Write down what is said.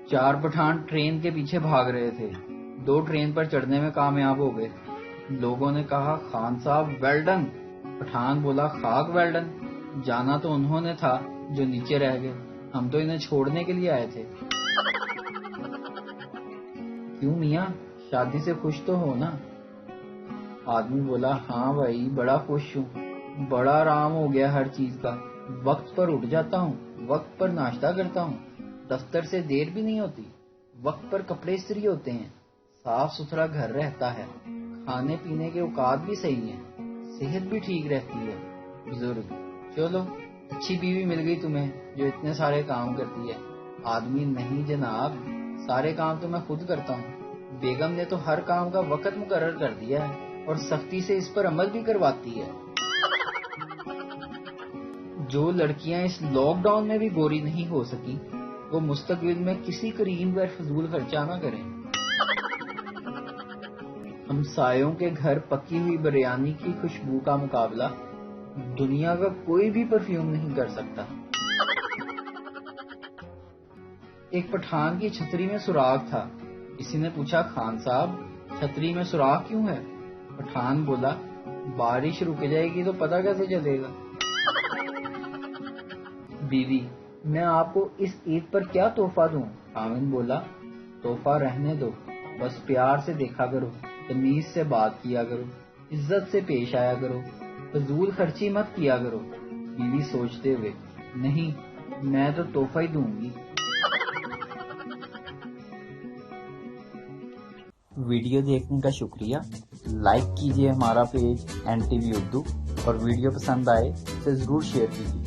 4 Pathan train के पीछे भाग रहे थे। 2 ट्रेन पर चढ़ने में कामयाब हो गए। लोगों ने कहा, खान साहब वेल डन। पठान बोला, खाक वेल डन। जाना तो उन्होंने था जो नीचे रह गए, हम तो इन्हें छोड़ने के लिए आए थे। क्यों मियाँ, शादी से खुश तो हो ना? आदमी बोला, हाँ भाई, बड़ा खुश हूँ। बड़ा आराम हो गया हर चीज का। वक्त पर उठ जाता हूँ, वक्त पर नाश्ता करता हूँ, दफ्तर से देर भी नहीं होती, वक्त पर कपड़े इस्त्री होते हैं, साफ सुथरा घर रहता है, खाने पीने के औकात भी सही हैं, सेहत भी ठीक रहती है। बुजुर्ग, चलो अच्छी बीवी मिल गई तुम्हें जो इतने सारे काम करती है। आदमी, नहीं जनाब, सारे काम तो मैं खुद करता हूँ। बेगम ने तो हर काम का वक्त मुकर्रर कर दिया है और सख्ती से इस पर अमल भी करवाती है। जो लड़कियां इस लॉकडाउन में भी गोरी नहीं हो सकी, वो मुस्तकबिल में किसी करीम पर फजूल खर्चा ना करें। हमसायों के घर पकी हुई बिरयानी की खुशबू का मुकाबला दुनिया का कोई भी परफ्यूम नहीं कर सकता। एक पठान की छतरी में सुराग था। किसी ने पूछा, खान साहब छतरी में सुराग क्यों है? पठान बोला, बारिश रुक जाएगी तो पता कैसे चलेगा। बीवी, मैं आपको इस ईद पर क्या तोहफा दूं? खामिन बोला, तोहफा रहने दो, बस प्यार से देखा करो, तमीज से बात किया करो, इज्जत से पेश आया करो, फजूल खर्ची मत किया करो। बीवी सोचते हुए, नहीं, मैं तो तोहफा ही दूंगी। वीडियो देखने का शुक्रिया। लाइक कीजिए हमारा पेज NTV उर्दू और वीडियो पसंद आए तो जरूर शेयर कीजिए।